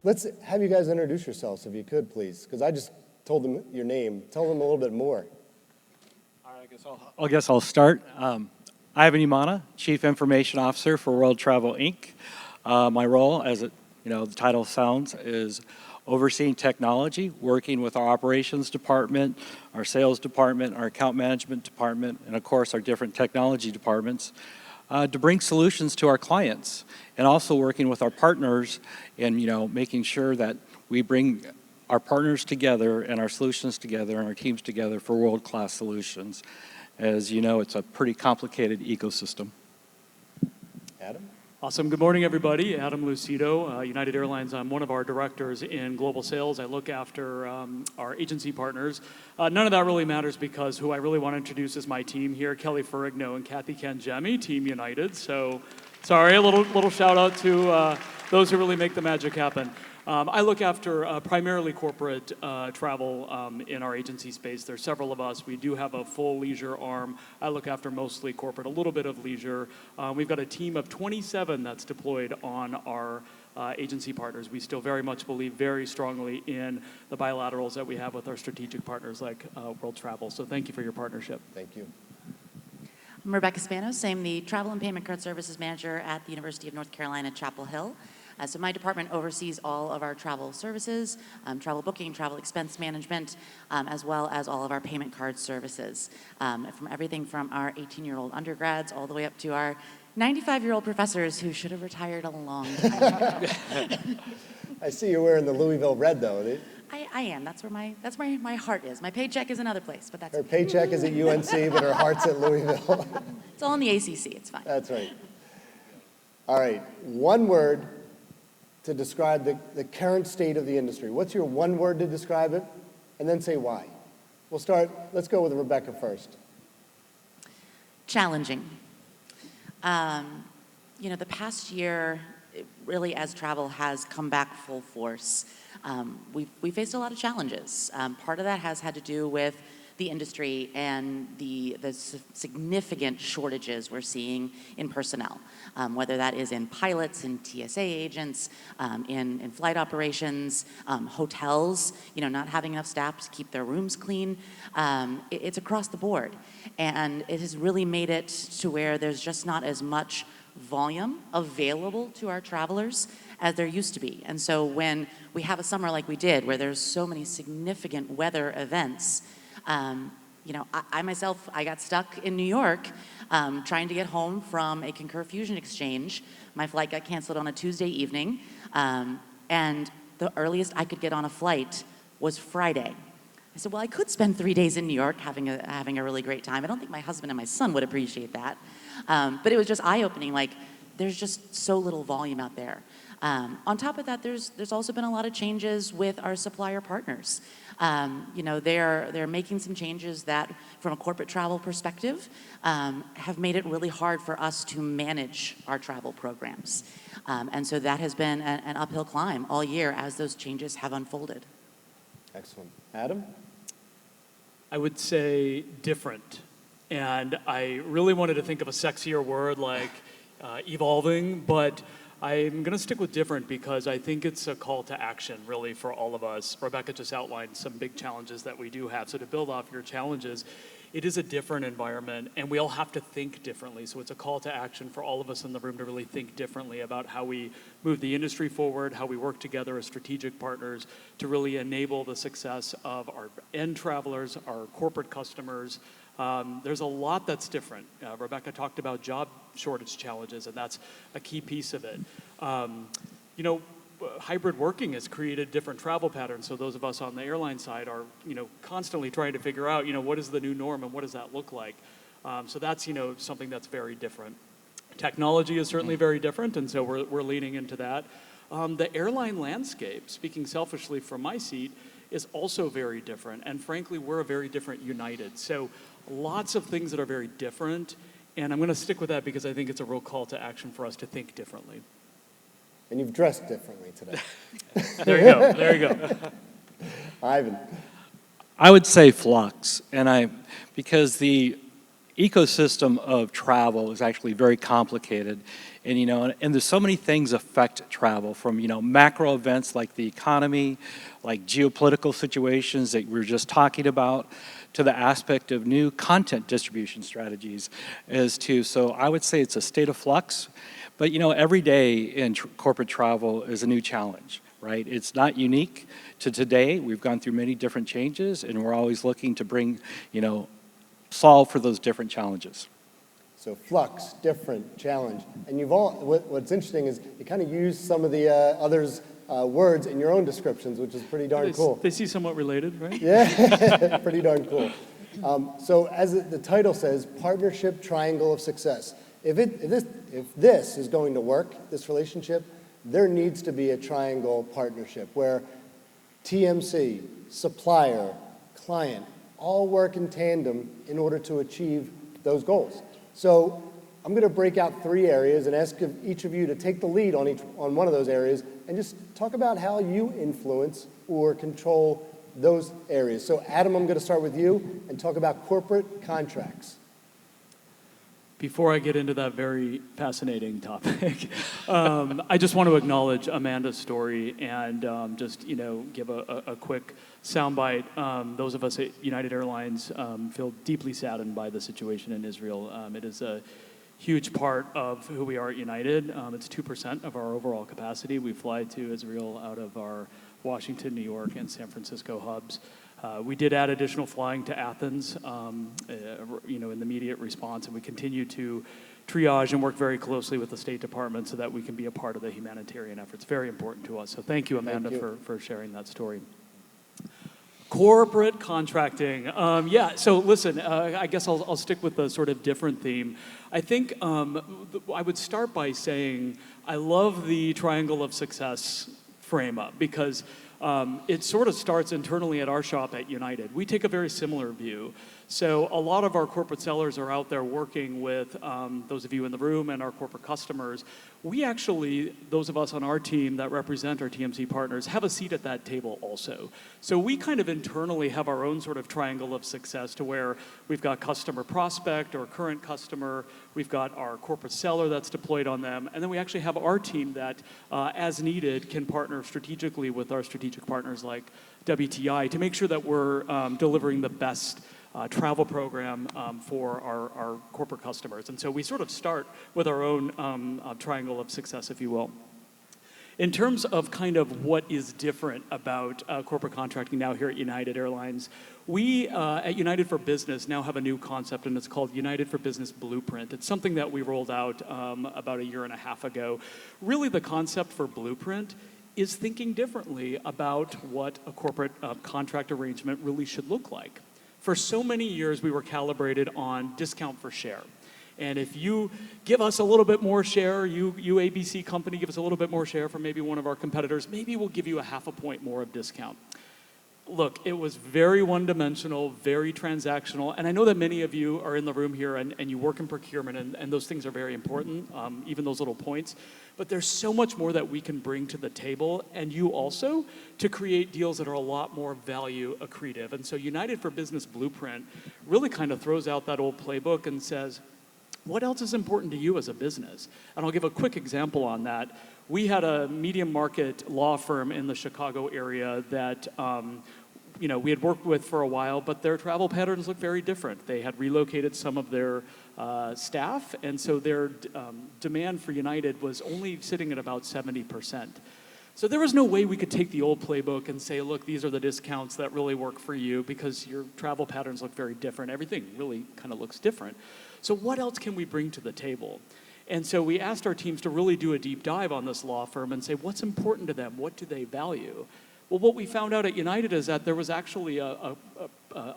Let's have you guys introduce yourselves, if you could, please, because I just told them your name. Tell them a little bit more. All right, I guess I'll start. Ivan Imana, Chief Information Officer for World Travel Inc. My role, as the title sounds, is overseeing technology, working with our operations department, our sales department, our account management department, and of course our different technology departments to bring solutions to our clients, and also working with our partners and making sure that we bring our partners together and our solutions together and our teams together for world-class solutions. As you know, it's a pretty complicated ecosystem. Adam? Awesome. Good morning, everybody. Adam Lucido, United Airlines. I'm one of our directors in global sales. I look after our agency partners. None of that really matters because who I really want to introduce is my team here, Kelly Ferrigno and Kathy Kangemi, Team United. So, sorry, a little shout out to those who really make the magic happen. I look after primarily corporate travel in our agency space. There's several of us. We do have a full leisure arm. I look after mostly corporate, a little bit of leisure. We've got a team of 27 that's deployed on our agency partners. We still very much believe very strongly in the bilaterals that we have with our strategic partners like World Travel. So thank you for your partnership. Thank you. I'm Rebecca Spanos. I'm the Travel and Payment Card Services Manager at the University of North Carolina, Chapel Hill. So my department oversees all of our travel services, travel booking, travel expense management, as well as all of our payment card services. From everything from our 18-year-old undergrads all the way up to our 95-year-old professors who should have retired a long time ago. I see you're wearing the Louisville red, though. I am. That's where my heart is. My paycheck is another place, but that's Her paycheck is at UNC, but her heart's at Louisville. It's all in the ACC. It's fine. That's right. All right, one word to describe the current state of the industry. What's your one word to describe it? And then say why. Let's go with Rebecca first. Challenging. The past year, really as travel has come back full force, we faced a lot of challenges. Part of that has had to do with the industry and the significant shortages we're seeing in personnel, whether that is in pilots, in TSA agents, in flight operations, hotels, not having enough staff to keep their rooms clean. It's across the board. And it has really made it to where there's just not as much volume available to our travelers as there used to be. And so when we have a summer like we did, where there's so many significant weather events, I myself got stuck in New York trying to get home from a Concur Fusion exchange. My flight got canceled on a Tuesday evening, and the earliest I could get on a flight was Friday. I said, well, I could spend 3 days in New York having a really great time. I don't think my husband and my son would appreciate that. But it was just eye-opening, like there's just so little volume out there. On top of that, there's also been a lot of changes with our supplier partners. They're making some changes that, from a corporate travel perspective, have made it really hard for us to manage our travel programs. And so that has been an uphill climb all year as those changes have unfolded. Excellent. Adam? I would say different. And I really wanted to think of a sexier word like evolving, but I'm going to stick with different because I think it's a call to action, really, for all of us. Rebecca just outlined some big challenges that we do have. So to build off your challenges, it is a different environment, and we all have to think differently. So it's a call to action for all of us in the room to really think differently about how we move the industry forward, how we work together as strategic partners to really enable the success of our end travelers, our corporate customers. There's a lot that's different. Rebecca talked about job shortage challenges, and that's a key piece of it. Hybrid working has created different travel patterns. So those of us on the airline side are, constantly trying to figure out, what is the new norm and what does that look like? So that's, something that's very different. Technology is certainly very different, and so we're leaning into that. The airline landscape, speaking selfishly from my seat, is also very different. And frankly, we're a very different United. So lots of things that are very different. And I'm going to stick with that because I think it's a real call to action for us to think differently. And you've dressed differently today. There you go. Ivan? I would say flux, because the ecosystem of travel is actually very complicated, And, and there's so many things affect travel, from, macro events like the economy, like geopolitical situations that we were just talking about, to the aspect of new content distribution strategies so I would say it's a state of flux. But, every day in corporate travel is a new challenge, right? It's not unique to today. We've gone through many different changes, and we're always looking to bring, solve for those different challenges. So flux, different, challenge. And what's interesting is you kind of use some of the others' words in your own descriptions, which is pretty darn cool. They see somewhat related, right? Yeah, pretty darn cool. So as the title says, Partnership Triangle of Success. If this is going to work, this relationship, there needs to be a triangle partnership where TMC, supplier, client, all work in tandem in order to achieve those goals. So I'm going to break out 3 areas and ask each of you to take the lead on one of those areas and just talk about how you influence or control those areas. So Adam, I'm going to start with you and talk about corporate contracts. Before I get into that very fascinating topic, I just want to acknowledge Amanda's story and just give a quick soundbite. Those of us at United Airlines feel deeply saddened by the situation in Israel. It is a huge part of who we are at United. It's 2% of our overall capacity. We fly to Israel out of our Washington, New York, and San Francisco hubs. We did add additional flying to Athens, in the immediate response, and we continue to triage and work very closely with the State Department so that we can be a part of the humanitarian effort. It's very important to us. So thank you, Amanda, for sharing that story. Corporate contracting. So listen, I guess I'll stick with the sort of different theme. I think I would start by saying I love the triangle of success frame up because it sort of starts internally at our shop at United. We take a very similar view. So a lot of our corporate sellers are out there working with those of you in the room and our corporate customers. We actually, those of us on our team that represent our TMC partners, have a seat at that table also. So we kind of internally have our own sort of triangle of success to where we've got customer prospect or current customer, we've got our corporate seller that's deployed on them, and then we actually have our team that, as needed, can partner strategically with our strategic partners like WTI to make sure that we're delivering the best travel program for our corporate customers. And so we sort of start with our own triangle of success, if you will. In terms of kind of what is different about corporate contracting now here at United Airlines, we at United for Business now have a new concept, and it's called United for Business Blueprint. It's something that we rolled out about 1.5 years ago. Really, the concept for Blueprint is thinking differently about what a corporate contract arrangement really should look like. For so many years, we were calibrated on discount for share. And if you give us a little bit more share, you ABC company, give us a little bit more share from maybe one of our competitors, maybe we'll give you a 0.5 point more of discount. Look, it was very one-dimensional, very transactional, and I know that many of you are in the room here and you work in procurement, and those things are very important, even those little points. But there's so much more that we can bring to the table, and you also, to create deals that are a lot more value accretive. And so United for Business Blueprint really kind of throws out that old playbook and says, what else is important to you as a business? And I'll give a quick example on that. We had a medium market law firm in the Chicago area that we had worked with for a while, but their travel patterns looked very different. They had relocated some of their staff, and so their demand for United was only sitting at about 70%. So there was no way we could take the old playbook and say, look, these are the discounts that really work for you because your travel patterns look very different. Everything really kind of looks different. So what else can we bring to the table? And so we asked our teams to really do a deep dive on this law firm and say, what's important to them? What do they value? Well, what we found out at United is that there was actually a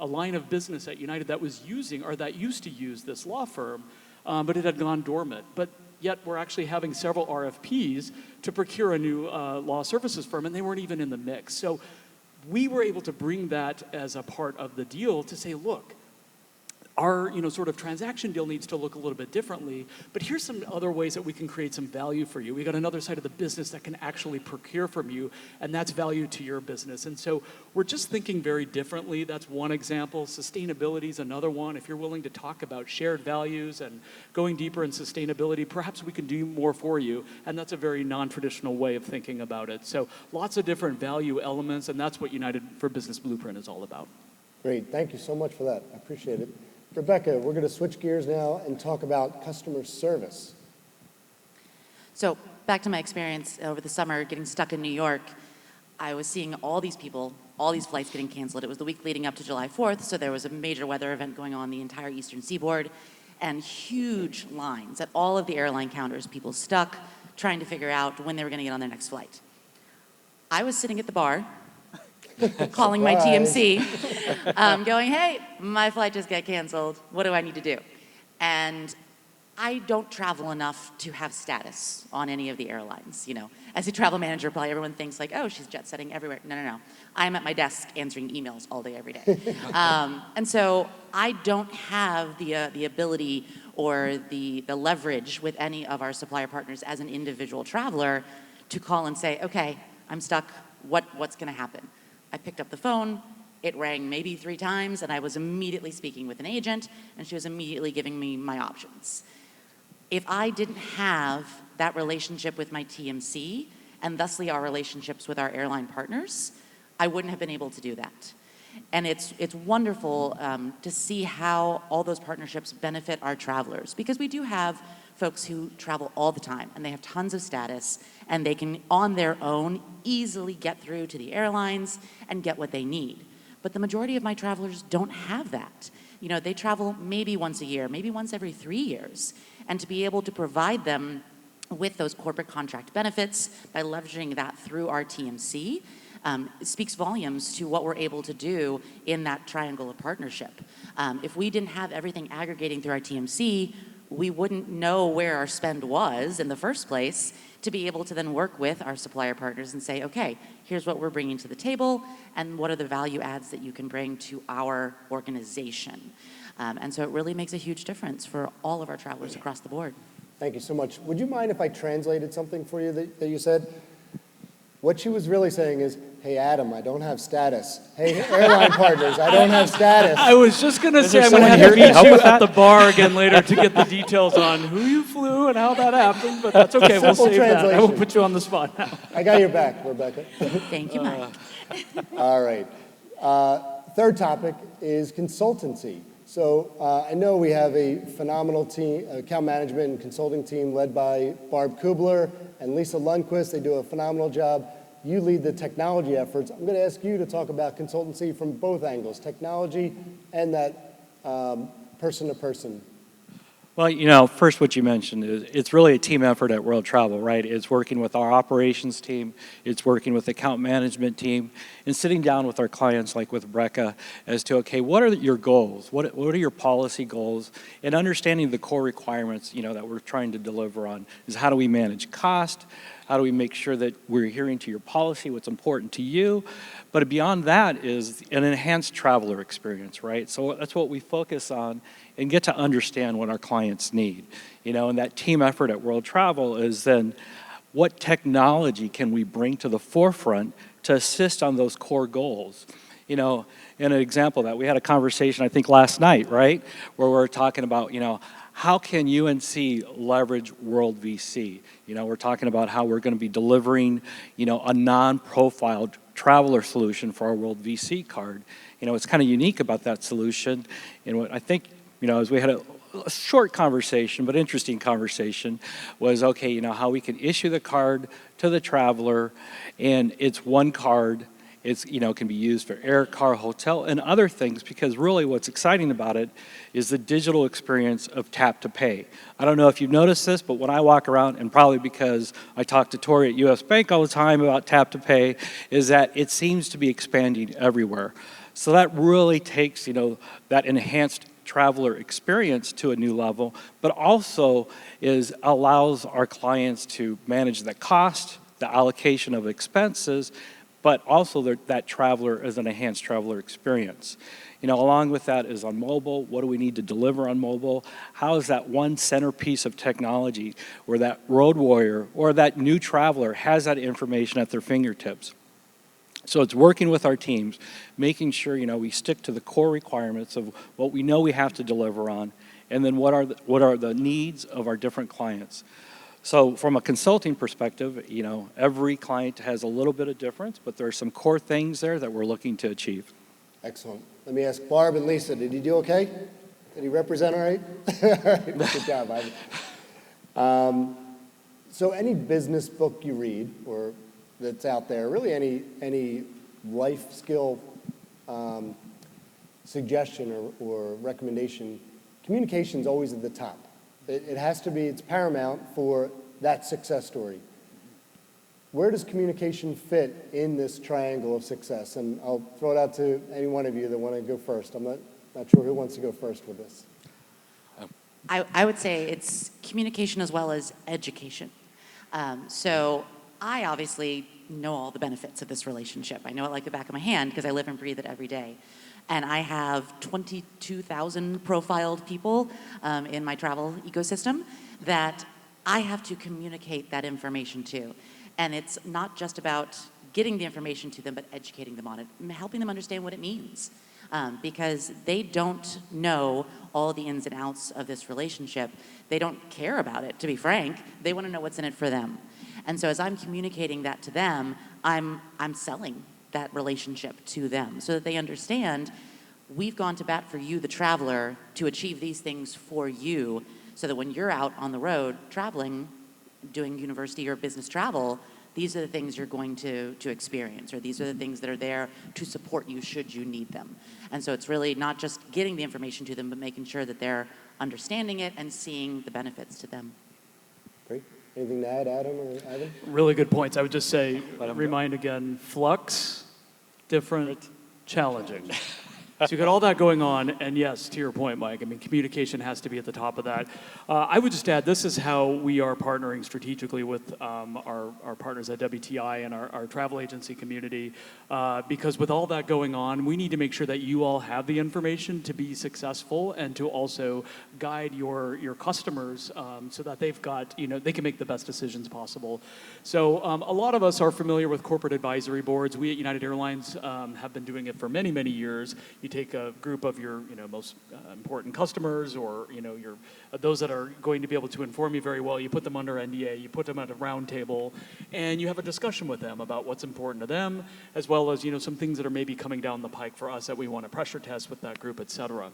line of business at United that was using, or that used to use this law firm, but it had gone dormant. But yet we're actually having several RFPs to procure a new law services firm, and they weren't even in the mix. So we were able to bring that as a part of the deal to say, look, our sort of transaction deal needs to look a little bit differently, but here's some other ways that we can create some value for you. We got another side of the business that can actually procure from you, and that's value to your business. And so we're just thinking very differently. That's one example. Sustainability is another one. If you're willing to talk about shared values and going deeper in sustainability, perhaps we can do more for you, and that's a very non-traditional way of thinking about it. So lots of different value elements, and that's what United for Business Blueprint is all about. Great, thank you so much for that. I appreciate it. Rebecca, we're going to switch gears now and talk about customer service. So back to my experience over the summer getting stuck in New York, I was seeing all these people, all these flights getting canceled. It was the week leading up to July 4th, so there was a major weather event going on the entire eastern seaboard, and huge lines at all of the airline counters, people stuck trying to figure out when they were going to get on their next flight. I was sitting at the bar, calling my TMC, going, hey, my flight just got canceled. What do I need to do? And I don't travel enough to have status on any of the airlines. As a travel manager, probably everyone thinks like, oh, she's jet setting everywhere. No. I'm at my desk answering emails all day, every day. And so I don't have the ability or the leverage with any of our supplier partners as an individual traveler to call and say, okay, I'm stuck. What's going to happen? I picked up the phone, it rang maybe 3 times, and I was immediately speaking with an agent, and she was immediately giving me my options. If I didn't have that relationship with my TMC, and thusly our relationships with our airline partners, I wouldn't have been able to do that. And it's wonderful to see how all those partnerships benefit our travelers, because we do have folks who travel all the time and they have tons of status and they can on their own easily get through to the airlines and get what they need. But the majority of my travelers don't have that. They travel maybe once a year, maybe once every 3 years. And to be able to provide them with those corporate contract benefits by leveraging that through our TMC, it speaks volumes to what we're able to do in that triangle of partnership. If we didn't have everything aggregating through our TMC, we wouldn't know where our spend was in the first place to be able to then work with our supplier partners and say, okay, here's what we're bringing to the table and what are the value adds that you can bring to our organization. And so it really makes a huge difference for all of our travelers across the board. Thank you so much. Would you mind if I translated something for you that you said? What she was really saying is, hey, Adam, I don't have status. Hey, airline partners, I don't have status. I was just going to say, there I'm going to someone have to here to meet help you with at that? the bar again later to get the details on who you flew and how that happened, but that's okay, we'll Simple save that. I won't translation. put you on the spot now. I got your back, Rebecca. Thank you, Mike. All right. Third topic is consultancy. So I know we have a phenomenal team, account management and consulting team led by Barb Kubler and Lisa Lundquist. They do a phenomenal job. You lead the technology efforts. I'm going to ask you to talk about consultancy from both angles, technology and that person-to-person. Well, first what you mentioned is it's really a team effort at World Travel, right? It's working with our operations team, it's working with the account management team, and sitting down with our clients, like with Rebecca, as to, okay, what are your goals? What are your policy goals? And understanding the core requirements, that we're trying to deliver on is how do we manage cost? How do we make sure that we're adhering to your policy, what's important to you? But beyond that is an enhanced traveler experience, right? So that's what we focus on and get to understand what our clients need. And that team effort at World Travel is then what technology can we bring to the forefront to assist on those core goals? In an example of that, we had a conversation, I think last night, right? Where we're talking about, how can UNC leverage World VC? We're talking about how we're going to be delivering, a non-profiled traveler solution for our World VC card. It's kind of unique about that solution. And what I think, as we had a short conversation, but interesting conversation, was, okay, how we can issue the card to the traveler, and it's one card. It's, can be used for air, car, hotel, and other things, because really what's exciting about it is the digital experience of tap to pay. I don't know if you've noticed this, but when I walk around, and probably because I talk to Tori at US Bank all the time about tap to pay, is that it seems to be expanding everywhere. So that really takes, that enhanced traveler experience to a new level, but also allows our clients to manage the cost, the allocation of expenses, but also that traveler is an enhanced traveler experience. Along with that is on mobile, what do we need to deliver on mobile? How is that one centerpiece of technology where that road warrior or that new traveler has that information at their fingertips? So it's working with our teams, making sure, we stick to the core requirements of what we know we have to deliver on, and then what are the needs of our different clients. So from a consulting perspective, every client has a little bit of difference, but there are some core things there that we're looking to achieve. Excellent. Let me ask Barb and Lisa, did he do okay? Did he represent all right? All right, good job, Ivan. So any business book you read or that's out there, really any life skill suggestion or recommendation, communication's always at the top. It has to be, it's paramount for that success story. Where does communication fit in this triangle of success? And I'll throw it out to any one of you that want to go first. I'm not sure who wants to go first with this. I would say it's communication as well as education. So I obviously know all the benefits of this relationship. I know it like the back of my hand because I live and breathe it every day. And I have 22,000 profiled people in my travel ecosystem that I have to communicate that information to. And it's not just about getting the information to them, but educating them on it, and helping them understand what it means. Because they don't know all the ins and outs of this relationship. They don't care about it, to be frank. They want to know what's in it for them. And so as I'm communicating that to them, I'm selling that relationship to them so that they understand we've gone to bat for you, the traveler, to achieve these things for you so that when you're out on the road traveling, doing university or business travel, these are the things you're going to experience, or these are the things that are there to support you should you need them. And so it's really not just getting the information to them, but making sure that they're understanding it and seeing the benefits to them. Great. Anything to add, Adam or Ivan? Really good points. I would just say, remind again, flux, different, challenging. So you got all that going on, and yes, to your point, Mike, I mean, communication has to be at the top of that. I would just add, this is how we are partnering strategically with our partners at WTI and our travel agency community, because with all that going on, we need to make sure that you all have the information to be successful and to also guide your customers so that they've got, they can make the best decisions possible. So a lot of us are familiar with corporate advisory boards. We at United Airlines have been doing it for many, many years. You take a group of your most important customers, or those that are going to be able to inform you very well. You put them under NDA, you put them at a round table, and you have a discussion with them about what's important to them, as well as some things that are maybe coming down the pike for us that we want to pressure test with that group, et cetera.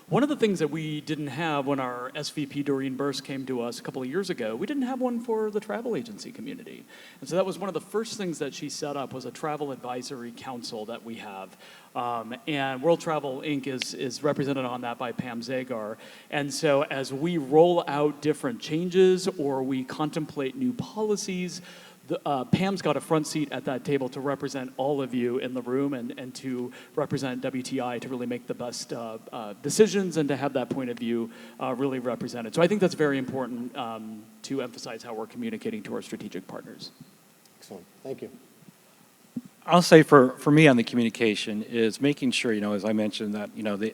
One of the things that we didn't have when our SVP Doreen Burst came to us a couple of years ago, we didn't have one for the travel agency community. And so that was one of the first things that she set up, was a travel advisory council that we have. And World Travel Inc. is represented on that by Pam Zagar. And so as we roll out different changes or we contemplate new policies, Pam's got a front seat at that table to represent all of you in the room and to represent WTI to really make the best decisions and to have that point of view really represented. So I think that's very important to emphasize how we're communicating to our strategic partners. Excellent. Thank you. I'll say for me on the communication is making sure, as I mentioned, that, the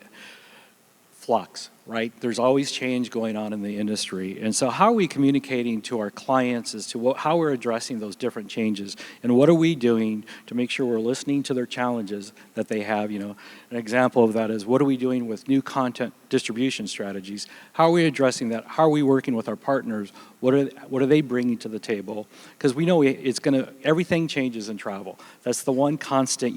flux, right? There's always change going on in the industry. And so how are we communicating to our clients as to how we're addressing those different changes? And what are we doing to make sure we're listening to their challenges that they have? An example of that is, what are we doing with new content distribution strategies? How are we addressing that? How are we working with our partners? What are they bringing to the table? Because we know everything changes in travel. That's the one constant,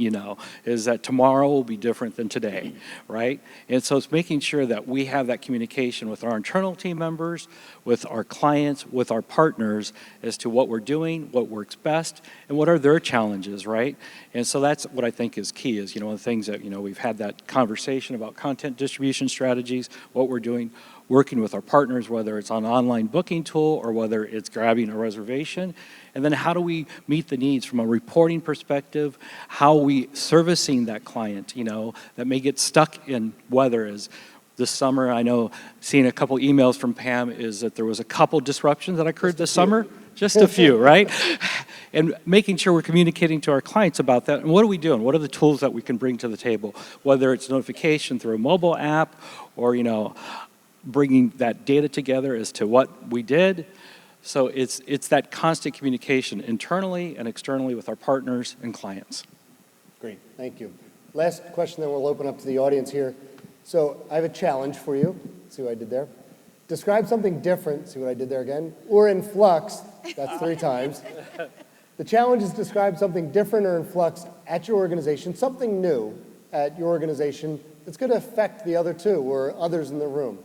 is that tomorrow will be different than today, right? And so it's making sure that we have that communication with our internal team members, with our clients, with our partners as to what we're doing, what works best, and what are their challenges, right? And so that's what I think is key, is, one of the things that, we've had that conversation about content distribution strategies, what we're doing, working with our partners, whether it's on an online booking tool or whether it's grabbing a reservation. And then how do we meet the needs from a reporting perspective? How are we servicing that client, that may get stuck in weather? As this summer, I know, seeing a couple emails from Pam, is that there was a couple disruptions that occurred this summer. Just a few, right? and making sure we're communicating to our clients about that. And what are we doing? What are the tools that we can bring to the table? Whether it's notification through a mobile app or, bringing that data together as to what we did. So it's that constant communication internally and externally with our partners and clients. Great, thank you. Last question, then we'll open up to the audience here. So I have a challenge for you. See what I did there? Describe something different, see what I did there again, or in flux, that's 3 times. The challenge is describe something different or in flux at your organization, something new at your organization that's going to affect the other 2 or others in the room.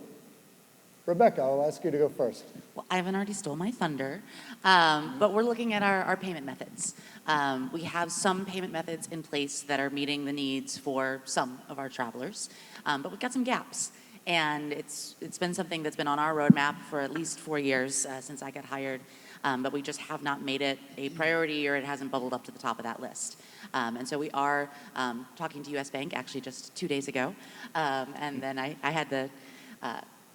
Rebecca, I'll ask you to go first. Well, Ivan already stole my thunder, but we're looking at our payment methods. We have some payment methods in place that are meeting the needs for some of our travelers, but we've got some gaps. And it's been something that's been on our roadmap for at least 4 years since I got hired, but we just have not made it a priority, or it hasn't bubbled up to the top of that list. And so we are talking to US Bank actually just 2 days ago, and then I had the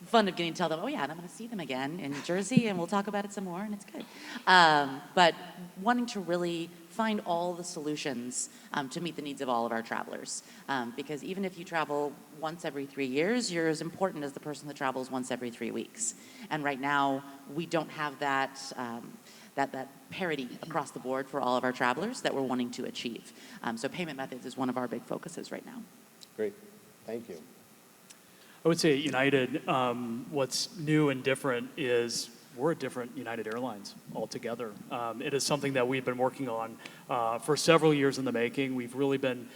fun of getting to tell them, oh yeah, and I'm going to see them again in Jersey, and we'll talk about it some more, and it's good. But wanting to really find all the solutions to meet the needs of all of our travelers. Because even if you travel once every 3 years, you're as important as the person that travels once every 3 weeks. And right now, we don't have that parity across the board for all of our travelers that we're wanting to achieve. So payment methods is one of our big focuses right now. Great, thank you. I would say at United, what's new and different is we're a different United Airlines altogether. It is something that we've been working on for several years in the making. We've really been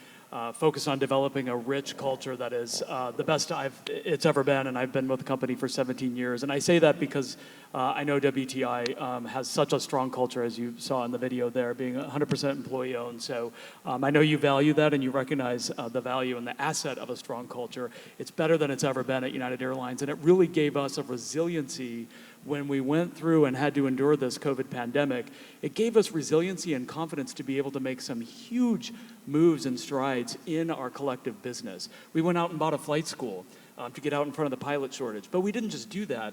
focused on developing a rich culture that is the best it's ever been, and I've been with the company for 17 years. And I say that because I know WTI has such a strong culture, as you saw in the video there, being 100% employee-owned. So I know you value that and you recognize the value and the asset of a strong culture. It's better than it's ever been at United Airlines, and it really gave us a resiliency when we went through and had to endure this COVID pandemic. It gave us resiliency and confidence to be able to make some huge moves and strides in our collective business. We went out and bought a flight school to get out in front of the pilot shortage. But we didn't just do that.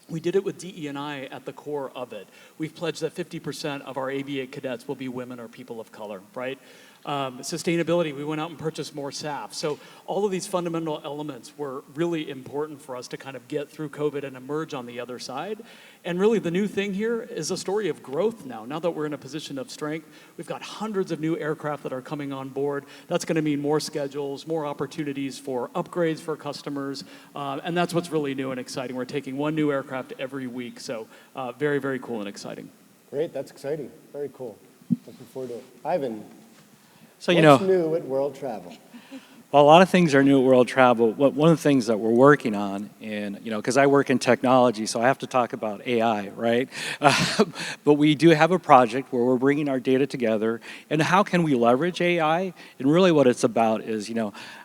We did it with DE&I at the core of it. We've pledged that 50% of our Aviate cadets will be women or people of color, right? Sustainability, we went out and purchased more SAF. So all of these fundamental elements were really important for us to kind of get through COVID and emerge on the other side. And really the new thing here is a story of growth now. Now that we're in a position of strength, we've got hundreds of new aircraft that are coming on board. That's going to mean more schedules, more opportunities for upgrades for customers. And that's what's really new and exciting. We're taking 1 new aircraft every week. So very, very cool and exciting. Great, that's exciting. Very cool. Looking forward to it. Ivan, So, what's new at World Travel? Well, a lot of things are new at World Travel. One of the things that we're working on, and because I work in technology, so I have to talk about AI, right? But we do have a project where we're bringing our data together, and how can we leverage AI? And really what it's about is,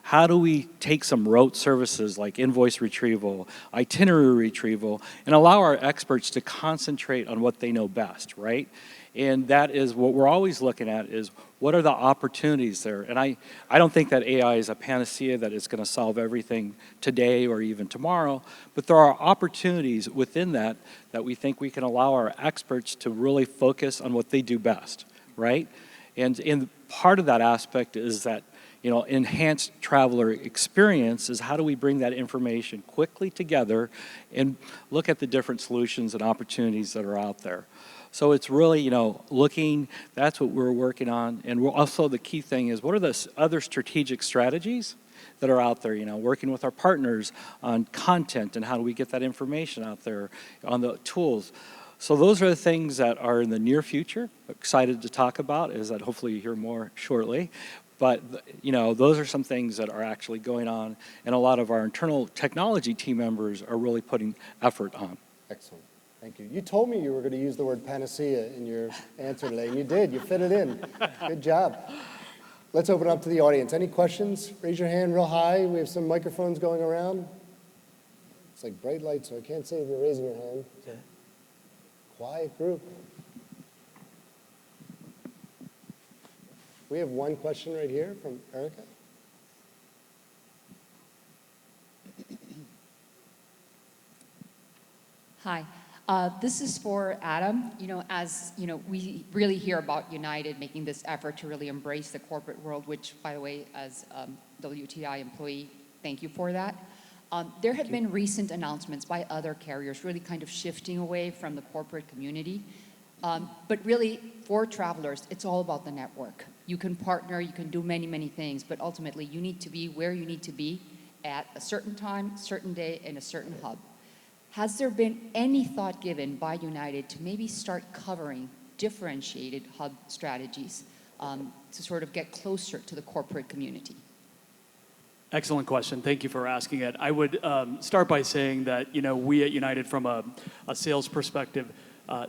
how do we take some rote services like invoice retrieval, itinerary retrieval, and allow our experts to concentrate on what they know best, right? And that is what we're always looking at, is what are the opportunities there? And I don't think that AI is a panacea that is going to solve everything today or even tomorrow, but there are opportunities within that we think we can allow our experts to really focus on what they do best, right? And part of that aspect is that, enhanced traveler experience is how do we bring that information quickly together and look at the different solutions and opportunities that are out there. So it's really, looking, that's what we're working on. And we're also, the key thing is, what are the other strategic strategies that are out there, working with our partners on content and how do we get that information out there on the tools. So those are the things that are in the near future. Excited to talk about, is that hopefully you hear more shortly. But, those are some things that are actually going on, and a lot of our internal technology team members are really putting effort on. Excellent. Thank you. You told me you were going to use the word panacea in your answer today, and you did. You fit it in. Good job. Let's open up to the audience. Any questions? Raise your hand real high. We have some microphones going around. It's like bright lights, so I can't see if you're raising your hand. It's a quiet group. We have one question right here from Erica. Hi. This is for Adam. As we really hear about United making this effort to really embrace the corporate world, which, by the way, as WTI employee, thank you for that. There have been recent announcements by other carriers really kind of shifting away from the corporate community. But really, for travelers, it's all about the network. You can partner, you can do many, many things, but ultimately you need to be where you need to be at a certain time, certain day, in a certain hub. Has there been any thought given by United to maybe start covering differentiated hub strategies to sort of get closer to the corporate community? Excellent question. Thank you for asking it. I would start by saying that we at United, from a sales perspective,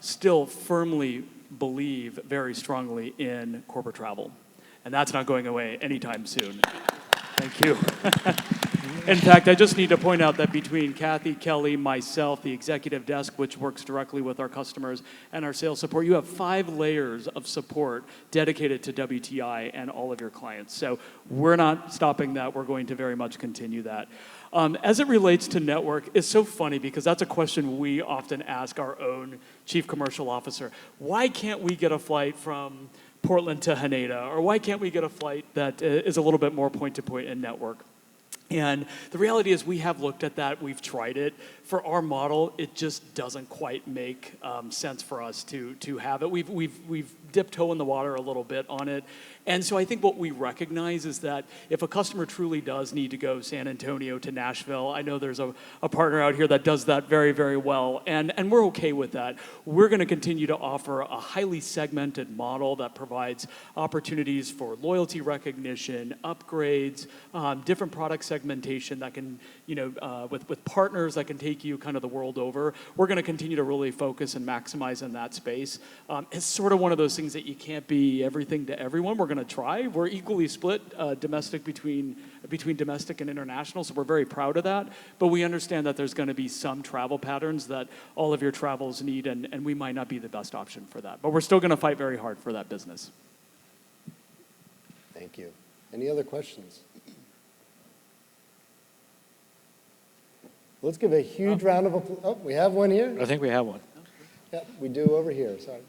still firmly believe very strongly in corporate travel, and that's not going away anytime soon. Thank you. In fact, I just need to point out that between Kathy, Kelly, myself, the executive desk, which works directly with our customers, and our sales support, you have 5 layers of support dedicated to WTI and all of your clients. So we're not stopping that. We're going to very much continue that. As it relates to network, it's so funny because that's a question we often ask our own chief commercial officer. Why can't we get a flight from Portland to Haneda? Or why can't we get a flight that is a little bit more point-to-point in network? And the reality is we have looked at that. We've tried it. For our model, it just doesn't quite make sense for us to have it. We've dipped toe in the water a little bit on it. And so I think what we recognize is that if a customer truly does need to go San Antonio to Nashville, I know there's a partner out here that does that very, very well, and we're okay with that. We're going to continue to offer a highly segmented model that provides opportunities for loyalty recognition, upgrades, different product segmentation that can, with partners that can take you kind of the world over. We're going to continue to really focus and maximize in that space. It's sort of one of those things that you can't be everything to everyone. We're going to try. We're equally split domestic between domestic and international, so we're very proud of that. But we understand that there's going to be some travel patterns that all of your travels need, and we might not be the best option for that. But we're still going to fight very hard for that business. Thank you. Any other questions? Let's give a huge round of applause. Oh, we have one here? I think we have one. Yeah, we do over here, sorry.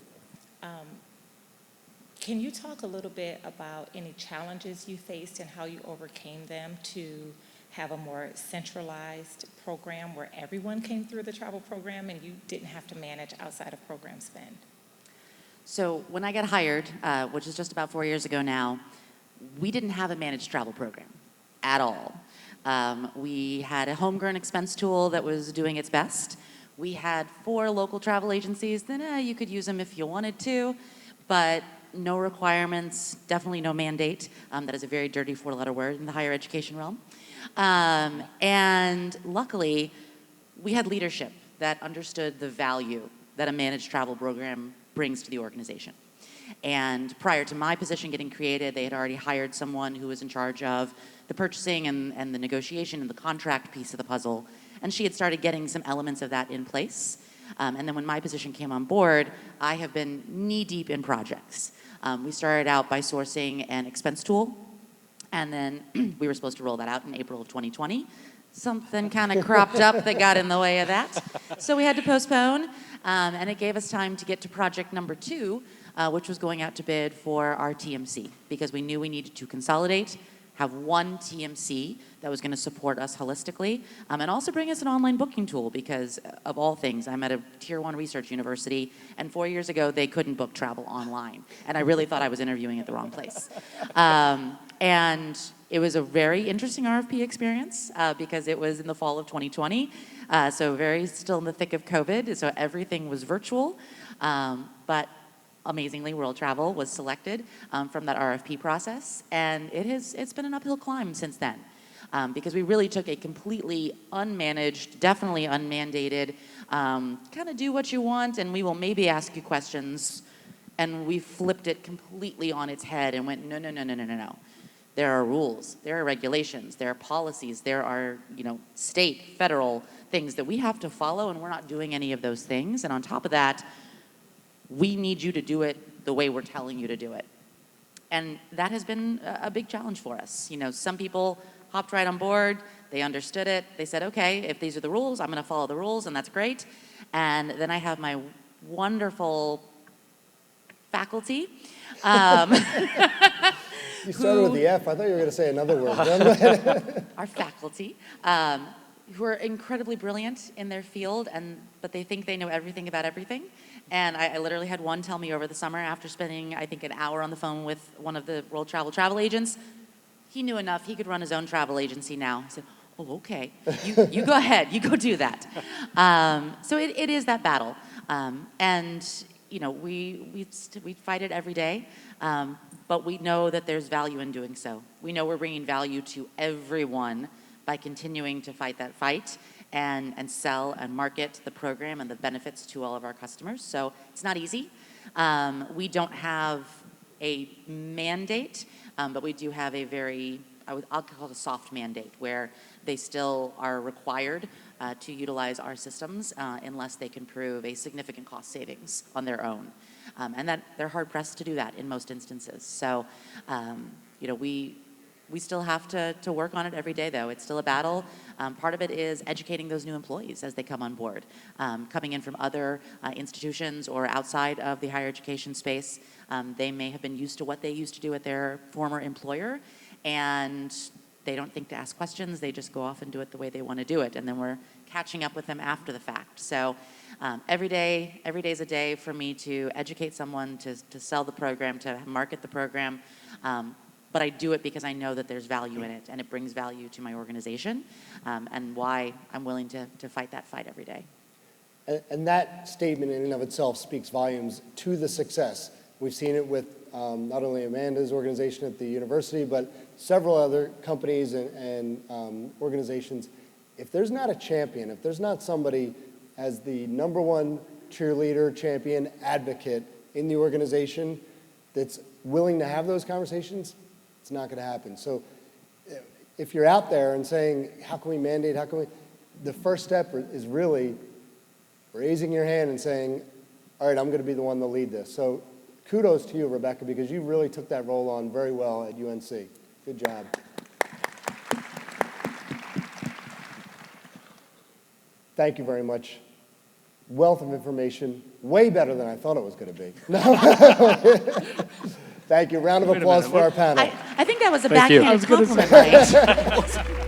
Can you talk a little bit about any challenges you faced and how you overcame them to have a more centralized program where everyone came through the travel program and you didn't have to manage outside of program spend? So when I got hired, which is just about 4 years ago now, we didn't have a managed travel program at all. We had a homegrown expense tool that was doing its best. We had 4 local travel agencies. Then you could use them if you wanted to, but no requirements, definitely no mandate. That is a very dirty 4-letter word in the higher education realm. And luckily, we had leadership that understood the value that a managed travel program brings to the organization. And prior to my position getting created, they had already hired someone who was in charge of the purchasing and the negotiation and the contract piece of the puzzle. And she had started getting some elements of that in place. And then when my position came on board, I have been knee-deep in projects. We started out by sourcing an expense tool, and then we were supposed to roll that out in April of 2020. Something kind of cropped up that got in the way of that. So we had to postpone, and it gave us time to get to project number 2, which was going out to bid for our TMC, because we knew we needed to consolidate, have one TMC that was going to support us holistically, and also bring us an online booking tool because, of all things, I'm at a Tier 1 research university, and 4 years ago, they couldn't book travel online, and I really thought I was interviewing at the wrong place. And it was a very interesting RFP experience because it was in the fall of 2020, so very still in the thick of COVID, so everything was virtual, but amazingly, World Travel was selected from that RFP process, and it's been an uphill climb since then because we really took a completely unmanaged, definitely unmandated, kind of do what you want, and we will maybe ask you questions, and we flipped it completely on its head and went, no, no, no, no, no, no, no. There are rules, there are regulations, there are policies, there are, state, federal things that we have to follow, and we're not doing any of those things, and on top of that, we need you to do it the way we're telling you to do it. And that has been a big challenge for us. Some people hopped right on board. They understood it. They said, okay, if these are the rules, I'm going to follow the rules, and that's great. And then I have my wonderful faculty. You started with the F. I thought you were going to say another word. Our faculty, who are incredibly brilliant in their field, but they think they know everything about everything. And I literally had one tell me over the summer, after spending, I think, an hour on the phone with one of the World travel agents, he knew enough. He could run his own travel agency now. I said, oh, okay. You go ahead. You go do that. So it is that battle. And, you know, we fight it every day. But we know that there's value in doing so. We know we're bringing value to everyone by continuing to fight that fight and sell and market the program and the benefits to all of our customers. So it's not easy. We don't have a mandate, but we do have a very, I'll call it a soft mandate, where they still are required to utilize our systems unless they can prove a significant cost savings on their own. And that they're hard pressed to do that in most instances. So, you know, we still have to work on it every day, though. It's still a battle. Part of it is educating those new employees as they come on board, coming in from other institutions or outside of the higher education space. They may have been used to what they used to do at their former employer, and they don't think to ask questions. They just go off and do it the way they want to do it, and then we're catching up with them after the fact. So every day is a day for me to educate someone, to sell the program, to market the program. But I do it because I know that there's value in it, and it brings value to my organization, and why I'm willing to fight that fight every day. And that statement in and of itself speaks volumes to the success. We've seen it with not only Amanda's organization at the university, but several other companies and organizations. If there's not a champion, if there's not somebody as the #1 cheerleader, champion, advocate in the organization that's willing to have those conversations, it's not going to happen. So if you're out there and saying, how can we mandate, the first step is really raising your hand and saying, all right, I'm going to be the one to lead this. So kudos to you, Rebecca, because you really took that role on very well at UNC. Good job. Thank you very much. Wealth of information, way better than I thought it was going to be. Thank you. Round of applause for our panel. I think that was a Thank you. backhanded compliment, right?